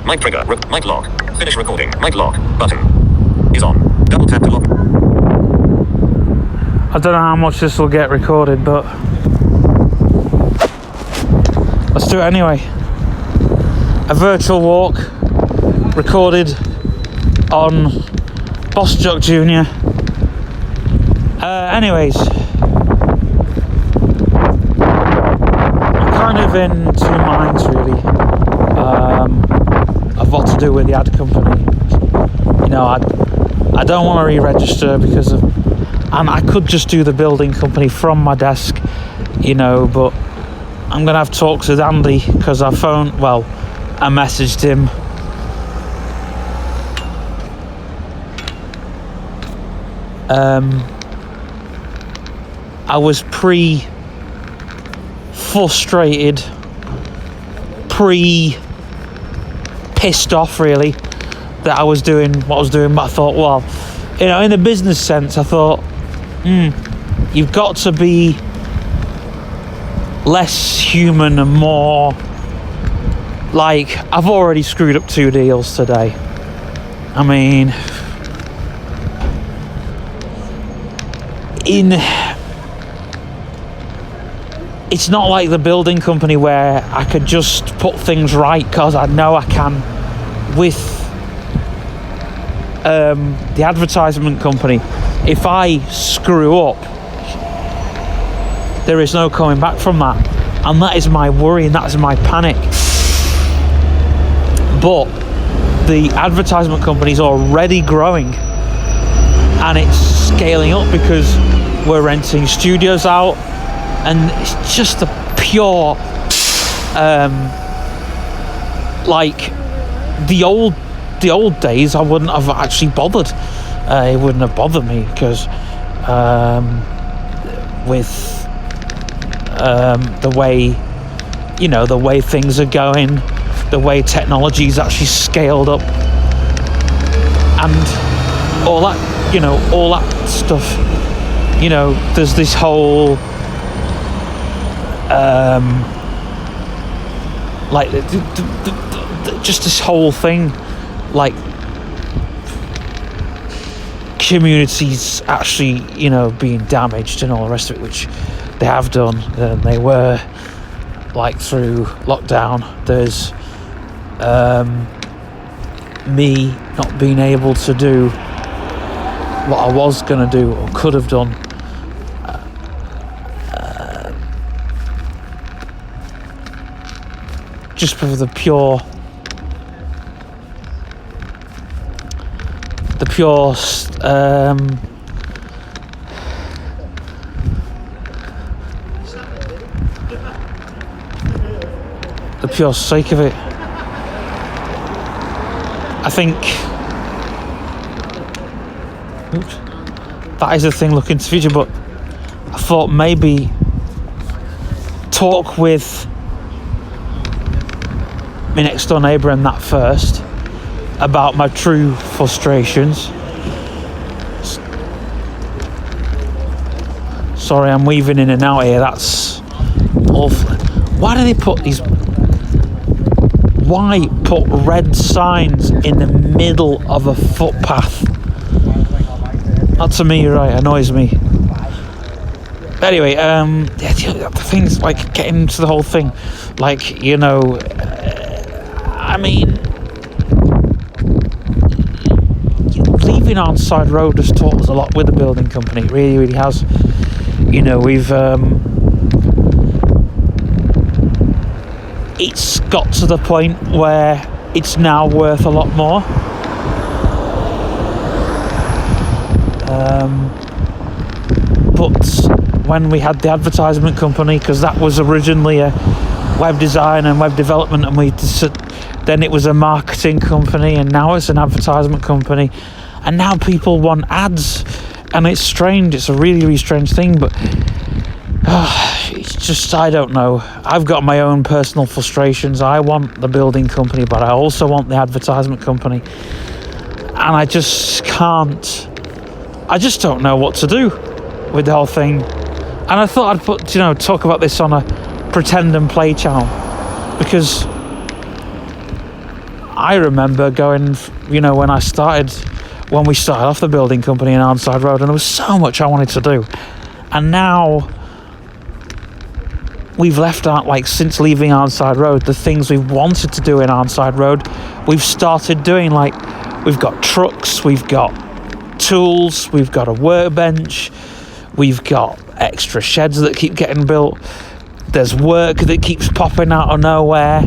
Mic trigger. Mic lock. Finish recording. Mic lock. Button is on. Double tap to lock. I don't know how much this will get recorded, but let's do it anyway. A virtual walk recorded on Boss Jock Jr. Anyways, I'm kind of in two minds really of what to do with the ad company. You know, I don't want to re-register because of, and I could just do the building company from my desk, you know, but I'm gonna have talks with Andy because I messaged him. I was frustrated, pissed off really that I was doing what I was doing, but I thought, well, you know, in the business sense, I thought, you've got to be less human and more like, I've already screwed up 2 deals today. I mean, it's not like the building company where I could just put things right because I know I can. With the advertisement company, if I screw up, there is no coming back from that, and that is my worry and that is my panic. But the advertisement company is already growing and it's scaling up because we're renting studios out, and it's just a pure like the old days I wouldn't have actually bothered. It wouldn't have bothered me because with the way, you know, the way things are going, the way technology's actually scaled up and all that, you know, all that stuff, you know, there's this whole like just this whole thing, like communities actually, you know, being damaged and all the rest of it, which they have done, and they were, like, through lockdown. There's me not being able to do what I was going to do or could have done. Just for the pure sake of it. I think that is the thing looking to the future, but I thought maybe talk with my next door neighbour and that first about my true frustrations. Sorry, I'm weaving in and out here. That's awful. Why do they put these? Why put red signs in the middle of a footpath? That, to me, right, annoys me. Anyway, the thing's like getting into the whole thing, like, you know. I mean, leaving Arnside Road has taught us a lot with the building company. It really, really has. You know, we've it's got to the point where it's now worth a lot more. But when we had the advertisement company, because that was originally a web design and web development, and then it was a marketing company, and now it's an advertisement company, and now people want ads, and it's strange. It's a really, really strange thing, but it's just, I don't know. I've got my own personal frustrations. I want the building company, but I also want the advertisement company, and I just don't know what to do with the whole thing. And I thought I'd talk about this on a pretend and play channel, because I remember going, when we started off the building company in Arnside Road, and there was so much I wanted to do. And now we've left out, like, since leaving Arnside Road, the things we've wanted to do in Arnside Road, we've started doing. Like, we've got trucks, we've got tools, we've got a workbench, we've got extra sheds that keep getting built, there's work that keeps popping out of nowhere.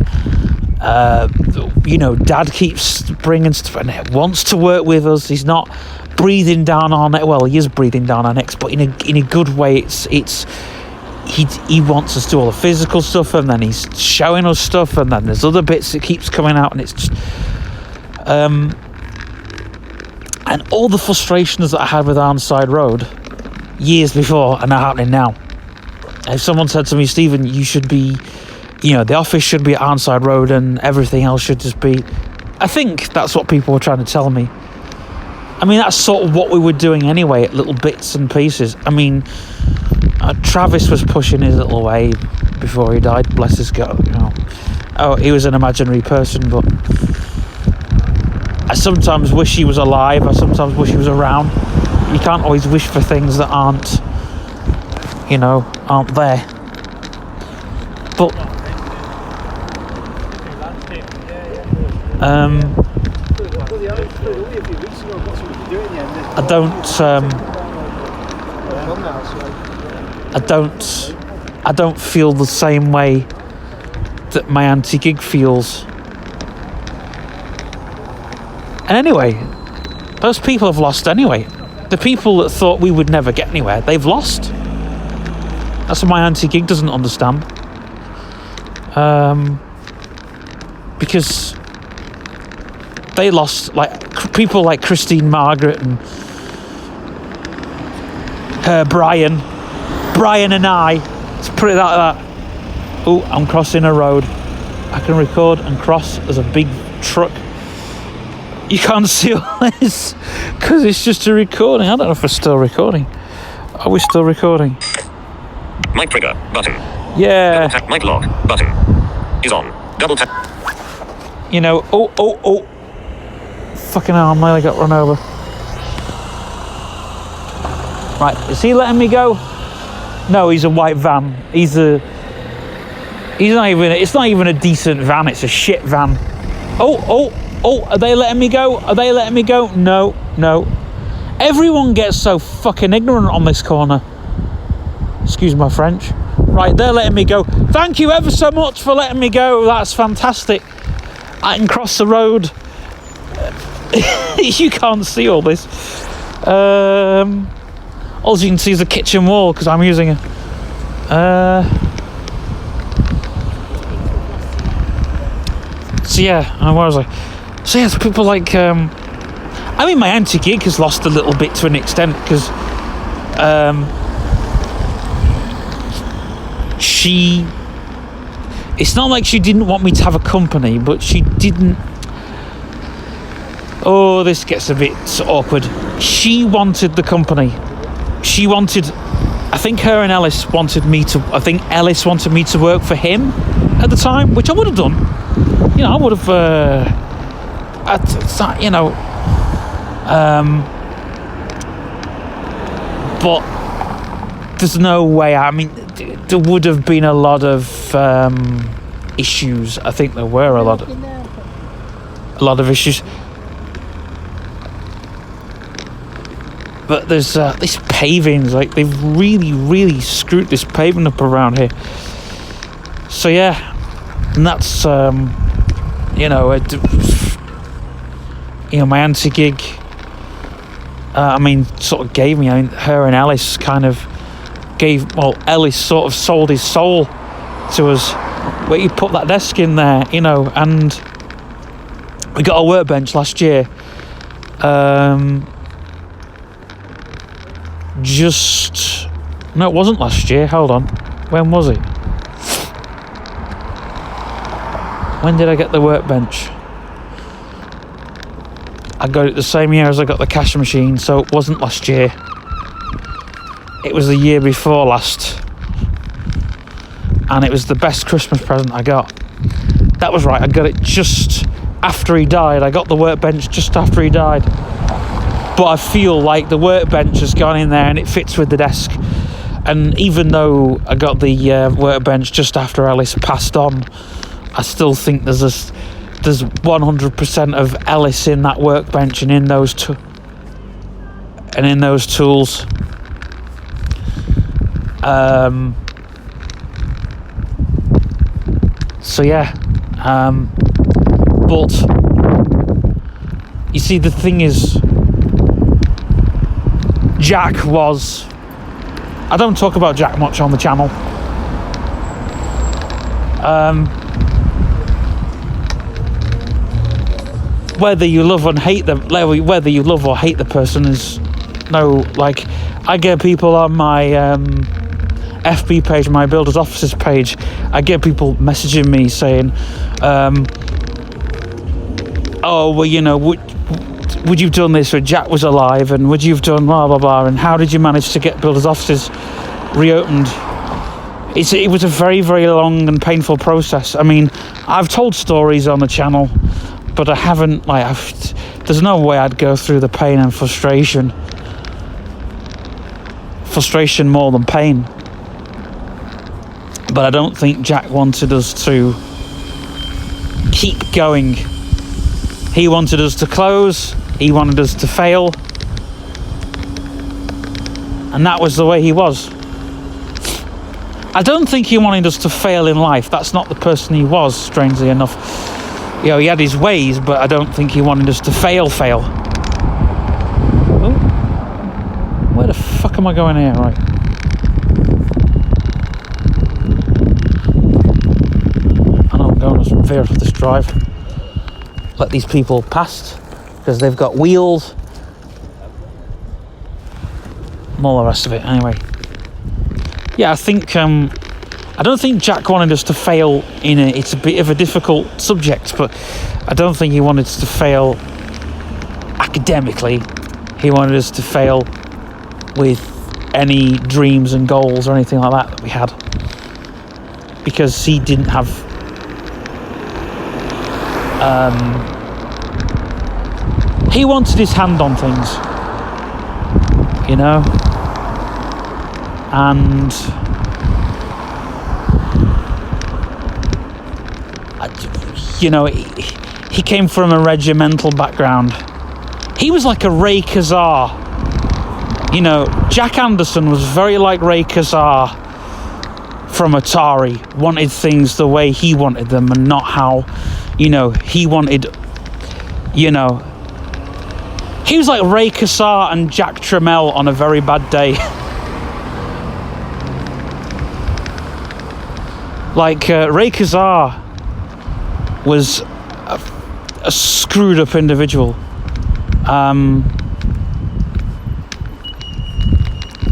Dad keeps bringing stuff and wants to work with us. He's not breathing down our neck. Well, he is breathing down our necks, but in a good way. He wants us to do all the physical stuff, and then he's showing us stuff, and then there's other bits that keeps coming out, and it's just and all the frustrations that I had with Arnside Road years before are now happening now. If someone said to me, Stephen, you should be, the office should be at Arnside Road and everything else should just be... I think that's what people were trying to tell me. I mean, that's sort of what we were doing anyway, at little bits and pieces. I mean, Travis was pushing his little way before he died, bless his gut, Oh, he was an imaginary person, but I sometimes wish he was alive. I sometimes wish he was around. You can't always wish for things that aren't there. But I don't feel the same way that my anti-gig feels. And anyway, those people have lost anyway. The people that thought we would never get anywhere, they've lost. That's what my anti-gig doesn't understand. Because they lost, like, people like Christine Margaret and Brian and I. Let's put it like that. Oh, I'm crossing a road. I can record and cross. There's a big truck. You can't see all this because it's just a recording. I don't know if we're still recording. Are we still recording? Mic trigger button. Yeah. Double tap mic lock button is on. Double tap. Oh. Fucking hell, I nearly got run over. Right, is he letting me go? No, he's a white van. It's not even a decent van, it's a shit van. Oh, are they letting me go? No. Everyone gets so fucking ignorant on this corner. Excuse my French. Right, they're letting me go. Thank you ever so much for letting me go. That's fantastic. I can cross the road. You can't see all this. All you can see is the kitchen wall because I'm using it. So yeah, where was I? So yeah, people like... I mean, my anti-gig has lost a little bit to an extent because... It's not like she didn't want me to have a company, but she didn't... Oh, this gets a bit awkward. She wanted the company. I think her and Ellis wanted me to... I think Ellis wanted me to work for him at the time, which I would have done. I would have... but there's no way. I mean, there would have been a lot of issues. I think there were a lot of issues. But there's this paving's like they've really screwed this paving up around here. So yeah, and that's my anti-gig. Sort of gave me. Her and Ellis kind of gave. Well, Ellis sort of sold his soul to us. Where he put that desk in there, and we got a workbench last year. No, it wasn't last year. Hold on. When was it? When did I get the workbench? I got it the same year as I got the cash machine, so it wasn't last year. It was the year before last. And it was the best Christmas present I got. That was right, I got it just after he died. I got the workbench just after he died. But I feel like the workbench has gone in there and it fits with the desk. And even though I got the workbench just after Ellis passed on, I still think there's 100% of Ellis in that workbench and in those tools. So yeah, but you see, the thing is, Jack was... I don't talk about Jack much on the channel. Whether you love or hate the person is no, like, I get people on my FB page, my Builders Offices page, I get people messaging me saying, oh, well, you know, would you have done this when Jack was alive, and would you have done blah blah blah, and how did you manage to get Builders Offices reopened? It was a very, very long and painful process. I mean, I've told stories on the channel, but I haven't, like, there's no way I'd go through the pain and frustration more than pain. But I don't think Jack wanted us to keep going. He wanted us to close. He wanted us to fail. And that was the way he was. I don't think he wanted us to fail in life. That's not the person he was, strangely enough. You know, he had his ways, but I don't think he wanted us to fail. Oh. Where the fuck am I going here? Right. I know I'm going to veer off this drive. Let these people past, because they've got wheels and all the rest of it. Anyway, yeah, I think I don't think Jack wanted us to fail in it. It's a bit of a difficult subject, but I don't think he wanted us to fail academically. He wanted us to fail with any dreams and goals or anything like that we had, because he didn't have he wanted his hand on things, you know, and you know, he came from a regimental background. He was like a Ray Kazar. You know, Jack Anderson was very like Ray Kazar from Atari. Wanted things the way he wanted them and not how, you know, he wanted, you know. He was like Ray Kazar and Jack Tramiel on a very bad day. Like, Ray Kazar was a screwed up individual.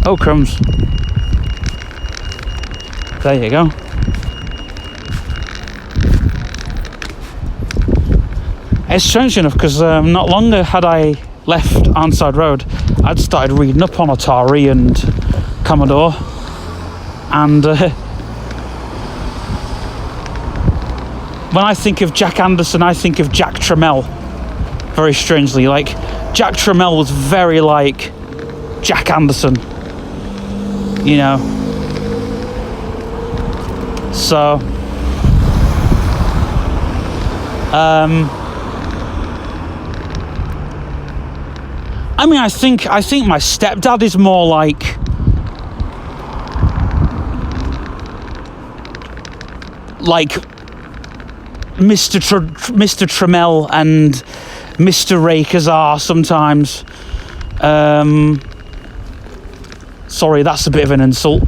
Oh, crumbs. There you go. It's strange enough, because not longer had I left Arnside Road, I'd started reading up on Atari and Commodore, and when I think of Jack Anderson, I think of Jack Tramiel, very strangely. Like, Jack Tramiel was very like Jack Anderson, you know. So I mean, I think my stepdad is more like Mr. Tramiel and Mr. Ray Kazar sometimes. Sorry, that's a bit of an insult.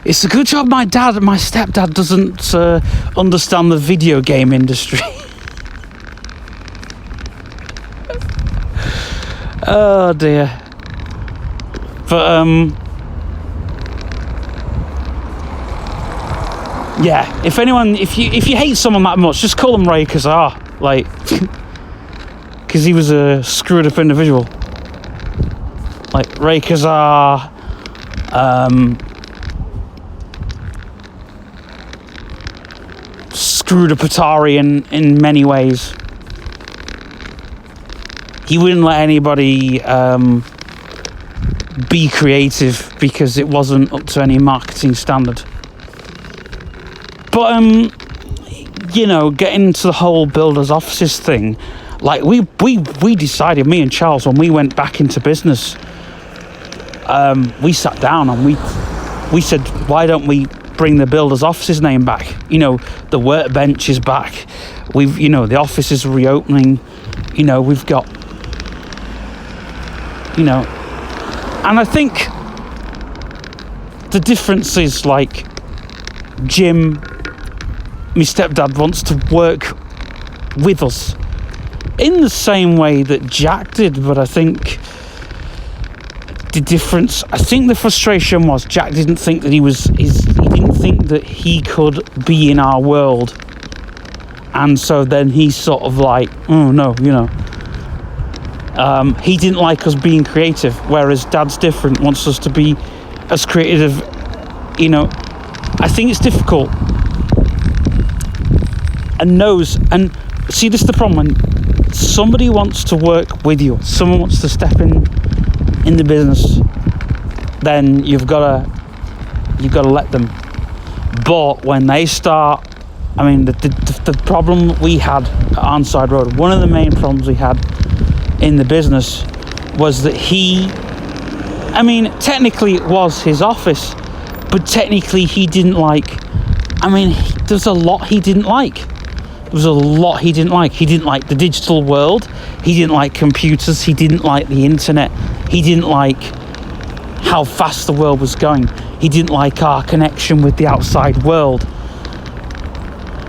It's a good job my stepdad doesn't understand the video game industry. Oh dear. But yeah, if you hate someone that much, just call him Ray Kazar, like, because he was a screwed up individual. Like Ray Kazar, screwed up Atari in many ways. He wouldn't let anybody be creative because it wasn't up to any marketing standard. But you know, getting into the whole builders offices thing, like we decided, me and Charles, when we went back into business, we sat down and we said, why don't we bring the builders offices name back? You know, the workbench is back. You know, the office is reopening. You know, we've got, you know, and I think the difference is, like, Jim, my stepdad, wants to work with us in the same way that Jack did, but I think the difference, I think the frustration was Jack didn't think that he didn't think that he could be in our world, and so then he's sort of like, oh no, you know, he didn't like us being creative, whereas Dad's different, wants us to be as creative. You know, I think it's difficult, and knows, and see, this is the problem. When somebody wants to work with you, someone wants to step in the business, then you've got to let them. But when they start, I mean, the problem we had at Arnside Road, one of the main problems we had in the business was that I mean, technically it was his office, but technically he didn't like, I mean, there's a lot he didn't like. There was a lot he didn't like. He didn't like the digital world. He didn't like computers. He didn't like the internet. He didn't like how fast the world was going. He didn't like our connection with the outside world.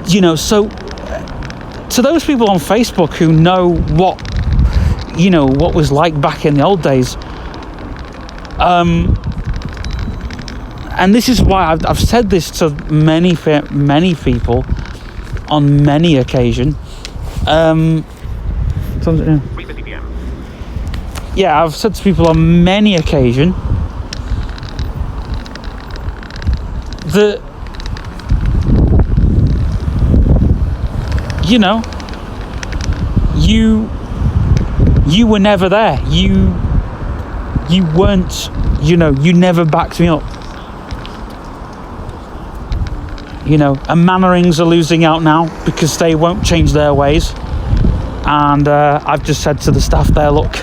You know, so to those people on Facebook who know what was like back in the old days, and this is why I've said this to many people on many occasions. 3:50 p.m. Yeah, I've said to people on many occasions that, you know, you were never there. You weren't, you know, you never backed me up. You know, and Mannerings are losing out now because they won't change their ways. And I've just said to the staff there, look,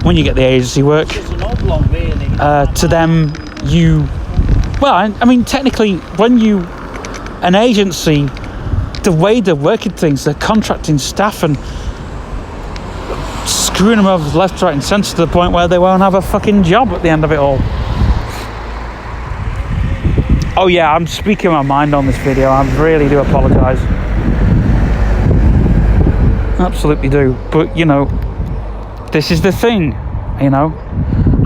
when you get the agency work, to them, I mean, technically, when an agency, the way they're working things, they're contracting staff and screwing them over left, right and centre to the point where they won't have a fucking job at the end of it all. Oh yeah, I'm speaking my mind on this video. I really do apologise. Absolutely do. But, you know, this is the thing, you know.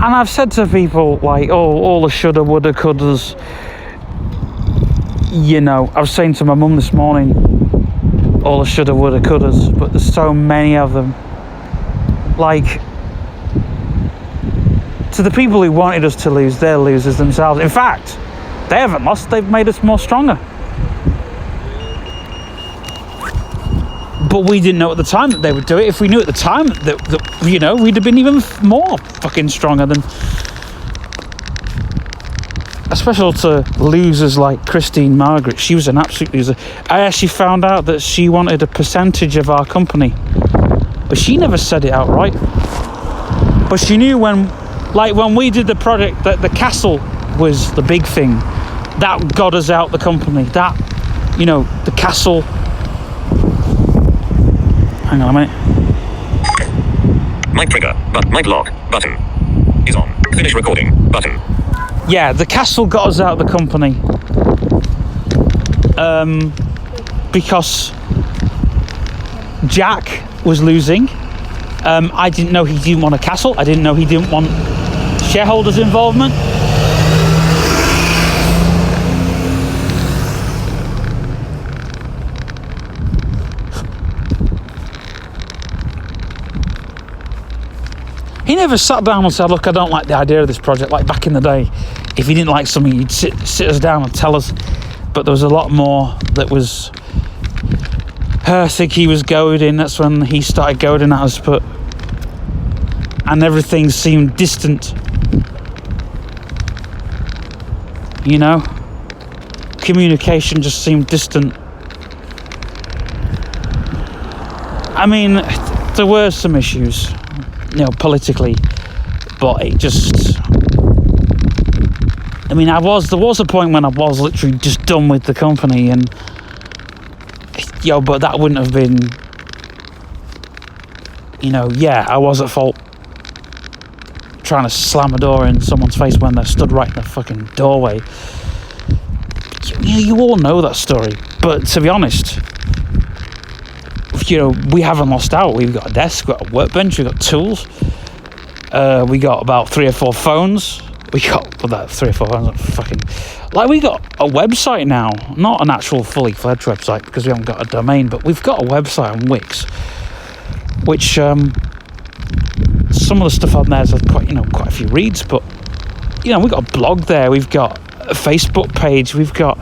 And I've said to people, like, oh, all the shoulda, woulda, couldas. You know, I was saying to my mum this morning, all the shoulda, woulda, couldas, but there's so many of them. Like, to the people who wanted us to lose, they're losers themselves. In fact, they haven't lost, they've made us more stronger. But we didn't know at the time that they would do it. If we knew at the time that you know, we'd have been even more fucking stronger than... Especially to losers like Christine Margaret. She was an absolute loser. I actually found out that she wanted a percentage of our company. But she never said it outright. But she knew when we did the project, that the castle was the big thing. That got us out the company. That, you know, the castle... Hang on a minute. Mic trigger, but mic lock button is on. Finish recording button. Yeah, the castle got us out of the company. Because Jack was losing. I didn't know he didn't want a castle. I didn't know he didn't want shareholders' involvement. He never sat down and said, look, I don't like the idea of this project. Like back in the day, if he didn't like something, he'd sit us down and tell us. But there was a lot more that was I think he was goading. That's when he started goading at us, and everything seemed distant. You know, communication just seemed distant. I mean, there were some issues, politically, but it just. I mean, there was a point when I was literally just done with the company, and but that wouldn't have been, I was at fault trying to slam a door in someone's face when they're stood right in the fucking doorway. You all know that story, but to be honest, we haven't lost out. We've got a desk, we've got a workbench, we've got tools, we got about 3 or 4 phones. We got about 3 or 4 phones. We got a website now, not an actual fully fledged website because we haven't got a domain, but we've got a website on Wix, which some of the stuff on there has had quite a few reads, but we've got a blog there, we've got a Facebook page, we've got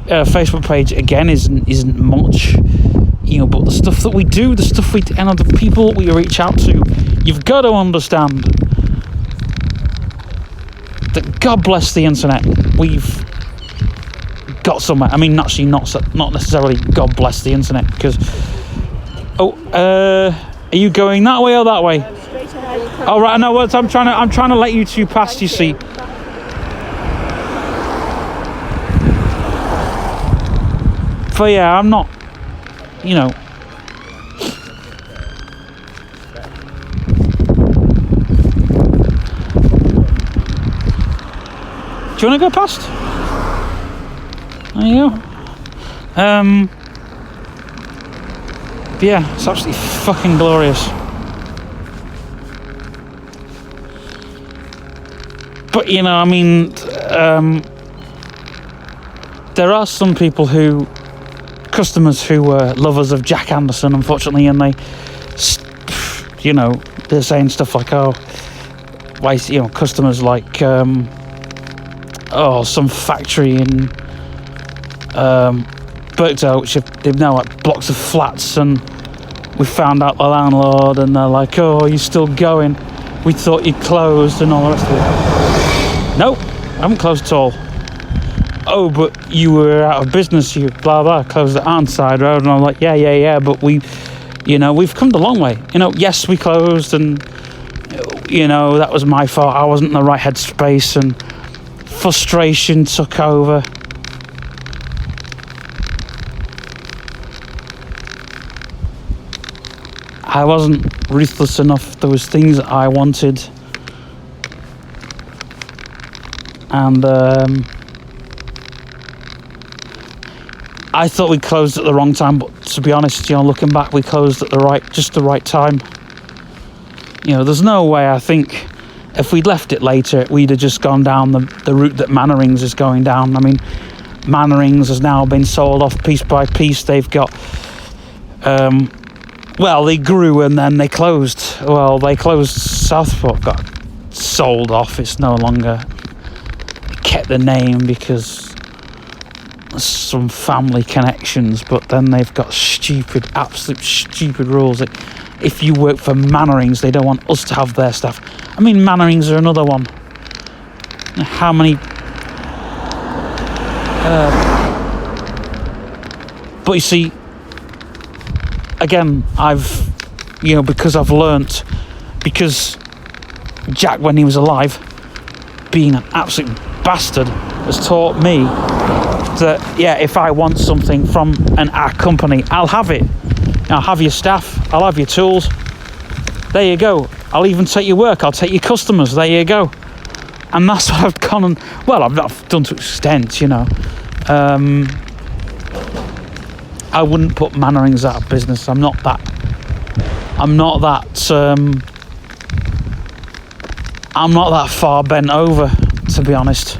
a Facebook page again isn't much, but the stuff that we do, the stuff we and the people we reach out to, you've got to understand that God bless the internet, we've got somewhere. I mean, actually, not necessarily God bless the internet, because are you going that way or that way? Straight ahead. All right, no, I'm trying to let you two past. You see. But yeah, I'm not. Do you want to go past? There you go. Yeah, it's absolutely fucking glorious. But I mean, there are some people customers who were lovers of Jack Anderson, unfortunately, and they, they're saying stuff like, "Oh, why?" Customers like, some factory in Birkdale, which they've now blocks of flats, and we found out the landlord, and they're like, "Oh, you're still going? We thought you'd closed," and all the rest of it. Nope, I haven't closed at all. Oh, but you were out of business, you blah blah, closed at Arnside Road, and I'm like, yeah, but we've come the long way. Yes, we closed, and that was my fault. I wasn't in the right headspace, and frustration took over. I wasn't ruthless enough. There was things that I wanted, and I thought we closed at the wrong time. But to be honest, looking back, we closed at the right time. There's no way. I think if we'd left it later, we'd have just gone down the route that Mannerings is going down. I mean, Mannerings has now been sold off piece by piece. They've got, they grew and then they closed. Well, they closed. Southport got sold off. It's no longer, kept the name because some family connections, but then they've got absolute stupid rules that if you work for Mannerings, they don't want us to have their stuff. I mean, Mannerings are another one. How many? But you see, again, because I've learnt, because Jack, when he was alive, being an absolute bastard, has taught me that, if I want something from our company, I'll have it. I'll have your staff, I'll have your tools. There you go. I'll even take your work, I'll take your customers. There you go. And that's what I've gone and, I've not done to extent, I wouldn't put Mannerings out of business. I'm not that far bent over, to be honest.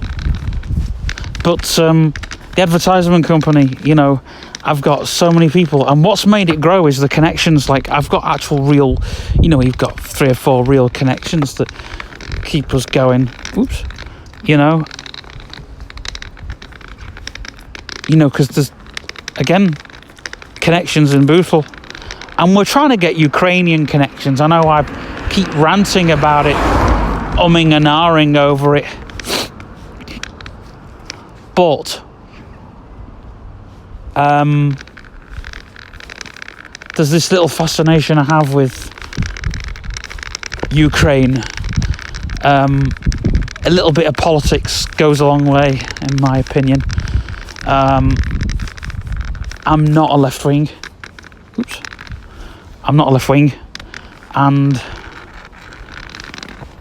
But the advertisement company, I've got so many people, and what's made it grow is the connections. Like, I've got actual real, you've got 3 or 4 real connections that keep us going. Oops. Because there's, again, connections in Bootle. And we're trying to get Ukrainian connections. I know I keep ranting about it, umming and ahhing over it. But there's this little fascination I have with Ukraine. A little bit of politics goes a long way, in my opinion. I'm not a left wing. Oops. I'm not a left wing. And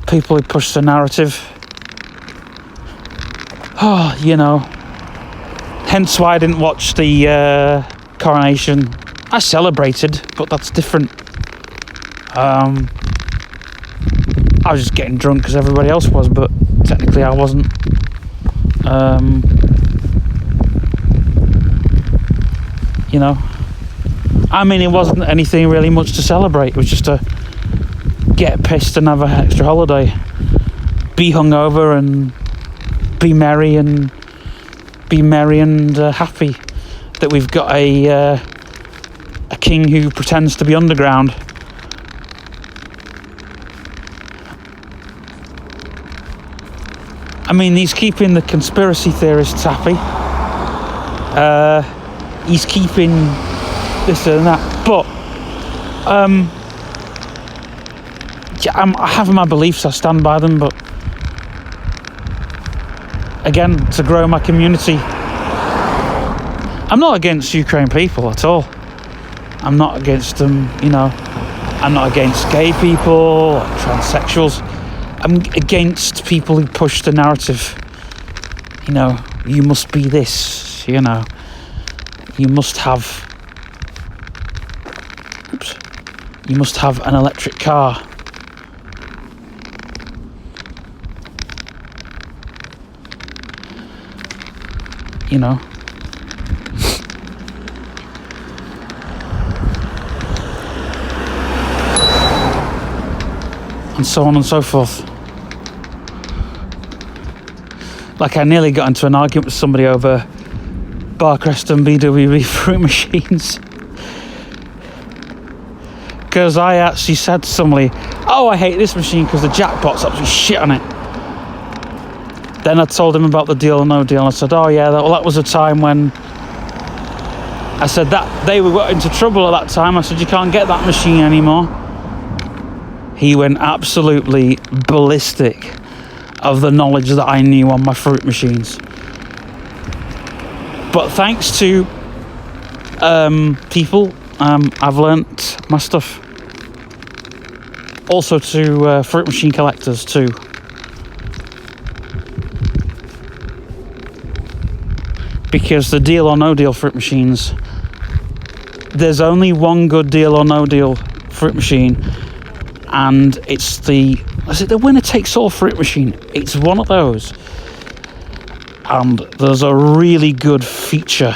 people who push the narrative, hence why I didn't watch the coronation. I celebrated, but that's different. I was just getting drunk because everybody else was, but technically I wasn't. I mean, it wasn't anything really much to celebrate. It was just to get pissed and have an extra holiday, be hungover and be merry and happy that we've got a king who pretends to be underground. I mean, he's keeping the conspiracy theorists happy. He's keeping this and that. But I have my beliefs, I stand by them. But again, to grow my community, I'm not against Ukraine people at all. I'm not against them, I'm not against gay people or transsexuals. I'm against people who push the narrative. You must be this, you must have an electric car. And so on and so forth. Like, I nearly got into an argument with somebody over Barcrest and BWB fruit machines. Because I actually said to somebody, I hate this machine because the jackpot's absolutely shit on it. Then I told him about the Deal or No Deal, and I said, that was a time when I said that they got into trouble at that time. I said, you can't get that machine anymore. He went absolutely ballistic of the knowledge that I knew on my fruit machines. But thanks to people, I've learnt my stuff. Also to fruit machine collectors too. Because the Deal or No Deal fruit machines, there's only one good Deal or No Deal fruit machine, and it's the winner takes all fruit machine. It's one of those, and there's a really good feature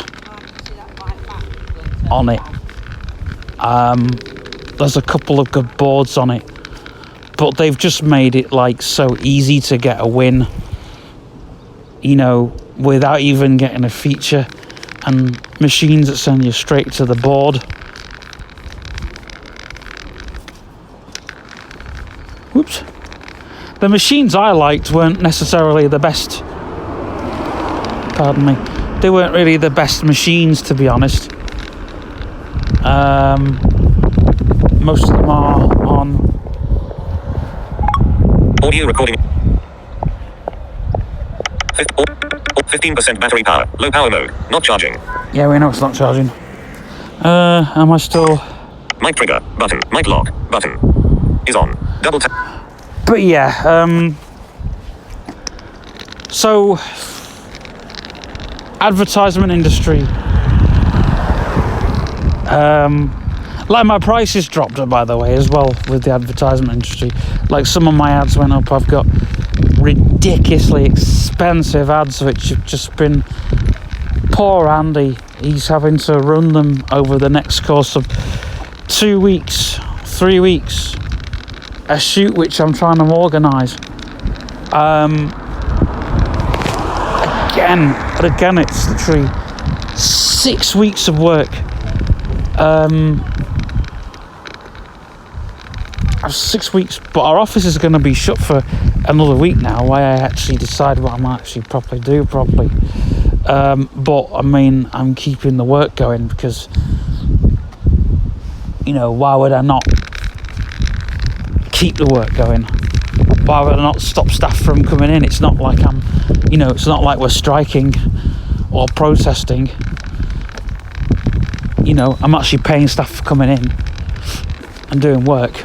on it. There's a couple of good boards on it, but they've just made it so easy to get a win, without even getting a feature, and machines that send you straight to the board. Whoops. The machines I liked weren't necessarily the best. Pardon me. They weren't really the best machines, to be honest. Most of them are on audio recording. 15% battery power. Low power mode. Not charging. Yeah, we know it's not charging. Am I still... Mic trigger. Button. Mic lock. Button. Is on. Double tap. But yeah, so... advertisement industry. My prices dropped, by the way, as well, with the advertisement industry. Some of my ads went up. I've got ridiculously expensive ads which have just been... Poor Andy, he's having to run them over the next course of 2 weeks, 3 weeks. A shoot which I'm trying to organise. Again, it's literally 6 weeks of work 6 weeks, but our office is going to be shut for another week now, why I actually decide what I might actually do properly. But I mean, I'm keeping the work going because, you know, why would I not keep the work going? Why would I not stop staff from coming in? It's not like it's not like we're striking or protesting. You know, I'm actually paying staff for coming in and doing work.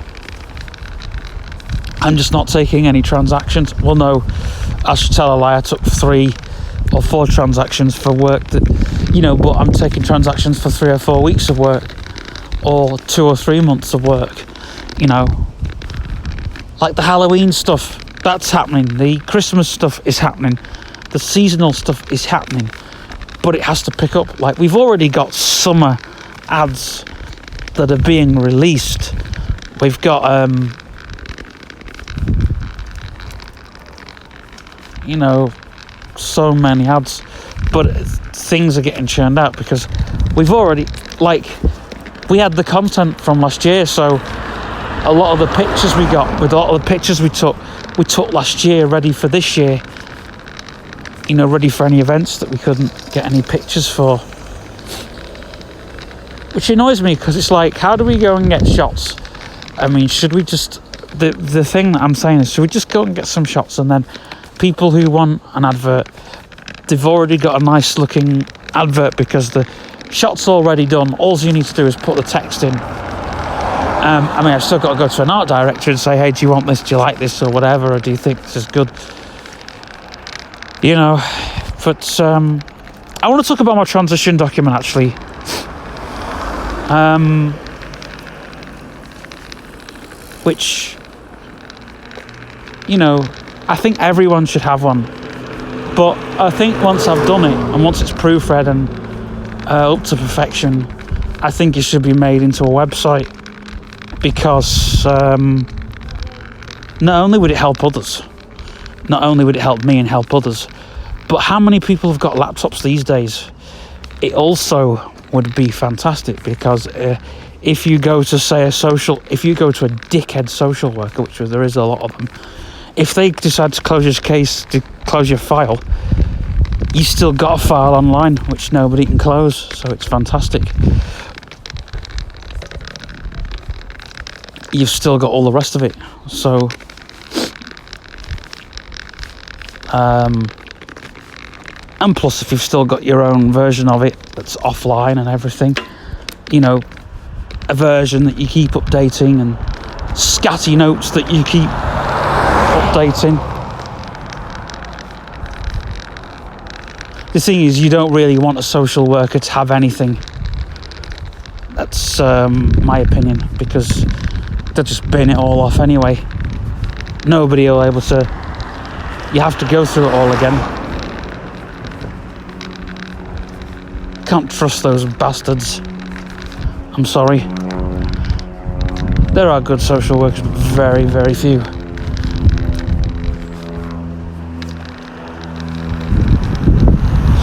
I'm just not taking any transactions. Well, no, I should tell a lie. I took 3 or 4 transactions for work that, but I'm taking transactions for 3 or 4 weeks of work or 2 or 3 months of work, like the Halloween stuff, that's happening. The Christmas stuff is happening. The seasonal stuff is happening, but it has to pick up. Like, we've already got summer ads that are being released. We've got, so many ads, but things are getting churned out because we've already, we had the content from last year, so a lot of the pictures we got, with a lot of the pictures we took last year ready for this year, ready for any events that we couldn't get any pictures for, which annoys me because it's like, how do we go and get shots? I mean, should we just, the thing that I'm saying is, should we just go and get some shots, and then people who want an advert, they've already got a nice looking advert because the shot's already done. All you need to do is put the text in. I've still got to go to an art director and say, hey, do you want this? Do you like this or whatever? Or do you think this is good? But I want to talk about my transition document, actually. Which, I think everyone should have one. But I think once I've done it, and once it's proofread and up to perfection, I think it should be made into a website. Because not only would it help others, not only would it help me and help others, but how many people have got laptops these days? It also would be fantastic because if you go to, say, if you go to a dickhead social worker, which there is a lot of them, if they decide to close your case, to close your file, you still got a file online which nobody can close, so it's fantastic. You've still got all the rest of it, so and plus if you've still got your own version of it that's offline and everything, a version that you keep updating and scatty notes that you keep updating. The thing is, you don't really want a social worker to have anything. That's my opinion, because they'll just bin it all off anyway. Nobody will be able to. You have to go through it all again. Can't trust those bastards. I'm sorry. There are good social workers, but very, very few.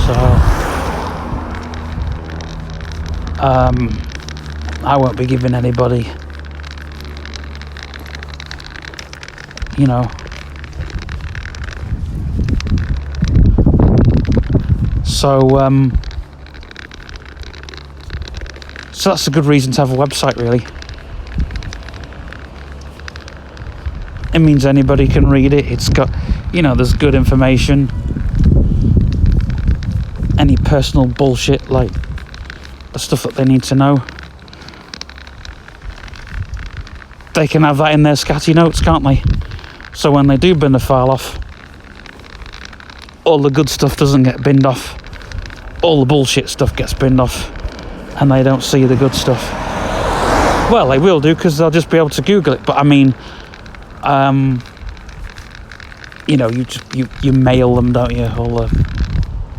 So, I won't be giving anybody, so that's a good reason to have a website, really. It means anybody can read it. It's got, there's good information. Any personal bullshit, like the stuff that they need to know, they can have that in their scatty notes, can't they? So when they do bin the file off, all the good stuff doesn't get binned off. All the bullshit stuff gets binned off, and they don't see the good stuff. Well, they will do, because they'll just be able to Google it. But I mean, you mail them, don't you, all the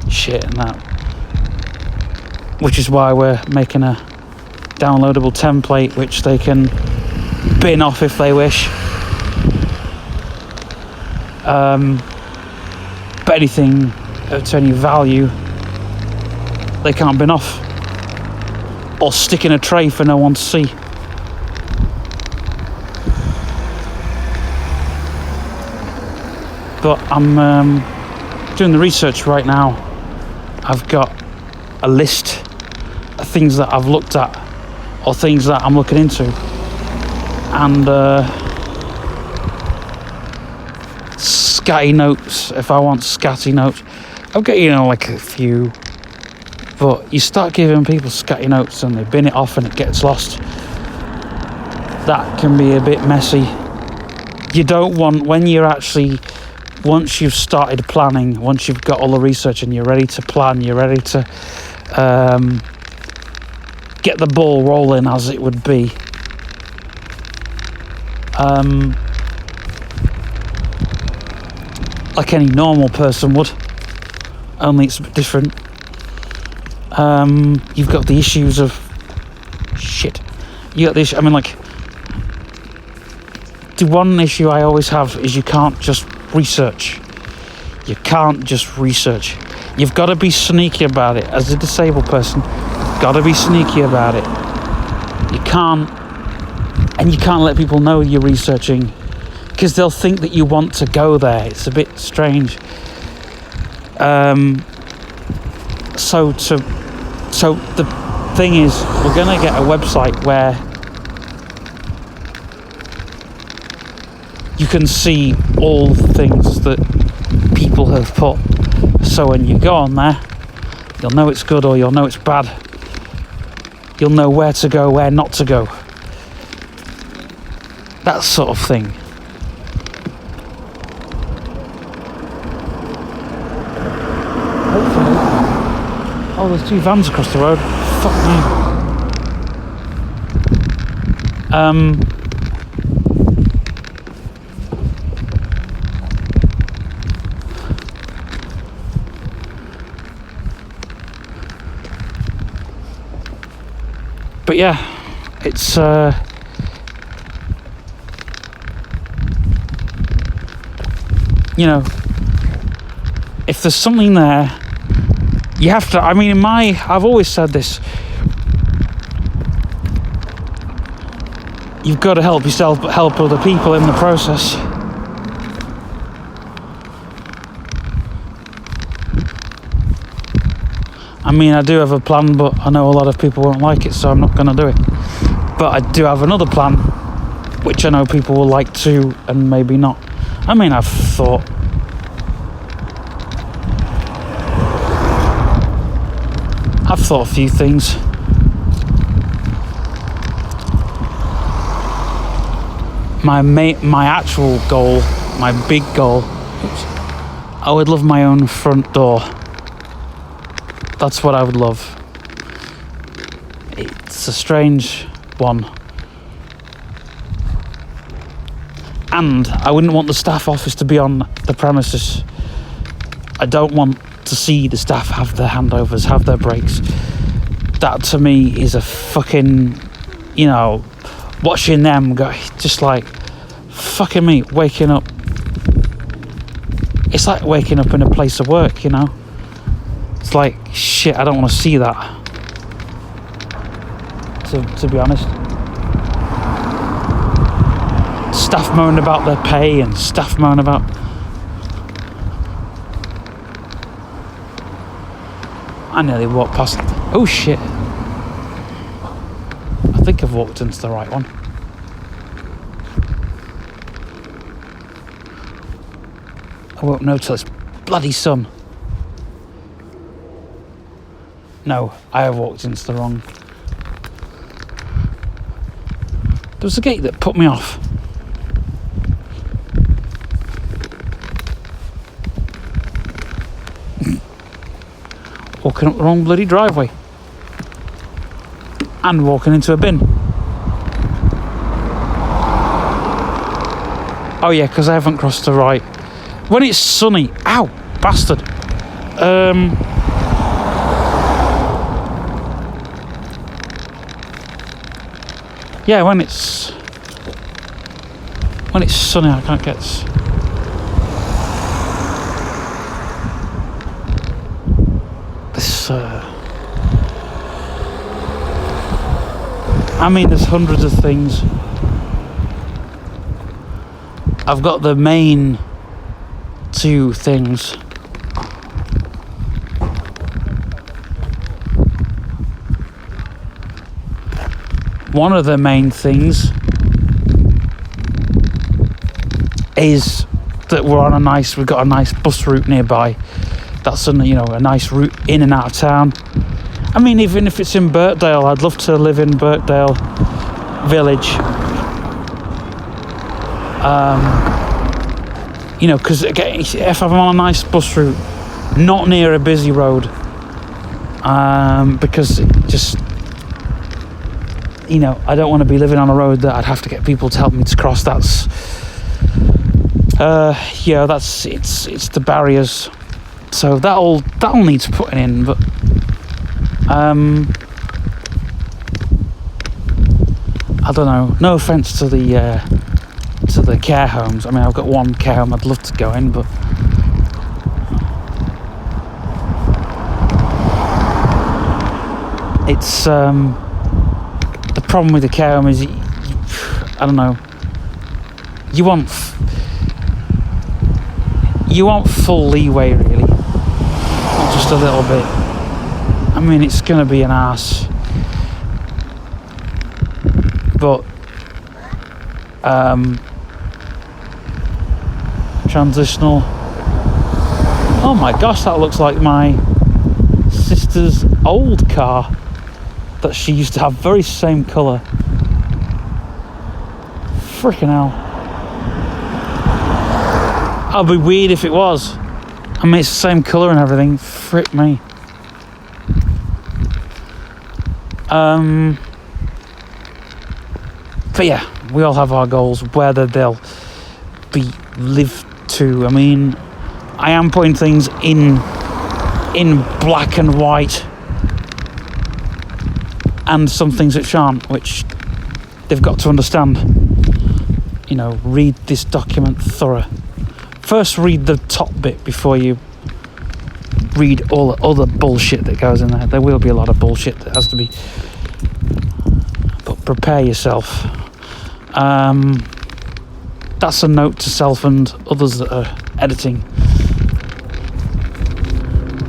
shit and that. Which is why we're making a downloadable template which they can bin off if they wish. But anything to any value, they can't bin off. or stick in a tray for no one to see. But I'm doing the research right now. I've got a list of things that I've looked at or things that I'm looking into, and scatty notes, if I want scatty notes. I've got, like a few, but you start giving people scatty notes and they bin it off and it gets lost. That can be a bit messy. You don't want, when you're actually, once you've started planning, once you've got all the research and you're ready to plan, you're ready to get the ball rolling, as it would be, like any normal person would, only it's a bit different. You've got the issues of shit. You got this. I mean, like, the one issue I always have is you can't just research. You can't just research. You've got to be sneaky about it. As a disabled person, you've got to be sneaky about it. You can't let people know you're researching, because they'll think that you want to go there. It's a bit strange. So the thing is, we're going to get a website where you can see all the things that people have put. So when you go on there, you'll know it's good or you'll know it's bad. You'll know where to go, where not to go. That sort of thing. Hopefully. Oh, there's two vans across the road. Fuck me. But yeah, it's if there's something there, you have to. I mean, I've always said this. You've got to help yourself, but help other people in the process. I mean, I do have a plan, but I know a lot of people won't like it, so I'm not going to do it. But I do have another plan, which I know people will like too, and maybe not. I mean, I've thought a few things. My actual goal, my big goal, I would love my own front door. That's what I would love. It's a strange one. And I wouldn't want the staff office to be on the premises. I don't want to see the staff have their handovers, have their breaks. That to me is a fucking, watching them go, just like, fucking me, waking up. It's like waking up in a place of work, It's like, shit, I don't want to see that. To be honest. Staff moan about their pay and staff moan about... I nearly walked past... Oh, shit. I think I've walked into the right one. I won't know till it's bloody sun. No, I have walked into the wrong. There was a gate that put me off. Walking up the wrong bloody driveway. And walking into a bin. Oh yeah, because I haven't crossed the right. When it's sunny, ow, bastard. Yeah, when it's sunny, I can't get. This I mean, there's hundreds of things. I've got the main two things. One of the main things is that we've got a nice bus route nearby. That's a nice route in and out of town. I mean, even if it's in Birkdale, I'd love to live in Birkdale Village. Because again, if I'm on a nice bus route, not near a busy road, because it just, I don't want to be living on a road that I'd have to get people to help me to cross. That's it's the barriers. So that'll need putting in, but I don't know. No offence to the care homes. I mean, I've got one care home I'd love to go in, but it's the problem with the care home is I don't know. You want full leeway, really, not just a little bit. I mean, it's going to be an arse, but transitional. Oh my gosh, that looks like my sister's old car that she used to have, very same colour. Freaking hell. That'd be weird if it was. I mean, it's the same colour and everything. Frick me. But yeah, we all have our goals, whether they'll be lived to. I mean, I am putting things in black and white, and some things which aren't, which they've got to understand. Read this document thorough. First, read the top bit before you read all the other bullshit that goes in there. There will be a lot of bullshit that has to be, but prepare yourself. That's a note to self and others that are editing.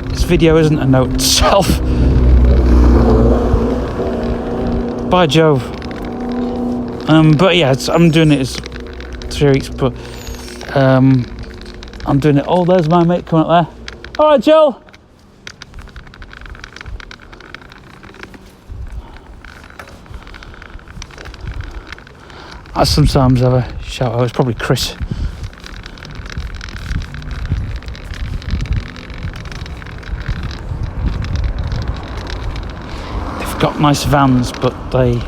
This video isn't a note to self. By Jove. But yeah, I'm doing it as 3 weeks, but I'm doing it. Oh, there's my mate coming up there. All right, Joe. I sometimes have a shout out. It's probably Chris. They've got nice vans, but they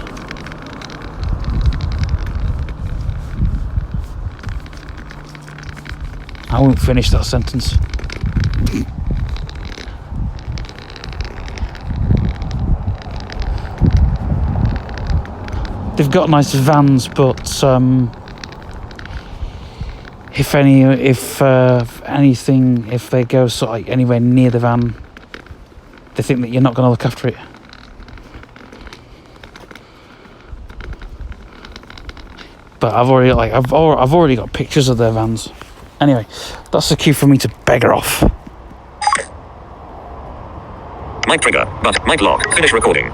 I won't finish that sentence. They've got nice vans, but if they go sort of like anywhere near the van, they think that you're not going to look after it. But I've already got pictures of their vans. Anyway, that's the cue for me to beggar off. Mic trigger, but mic lock, finish recording.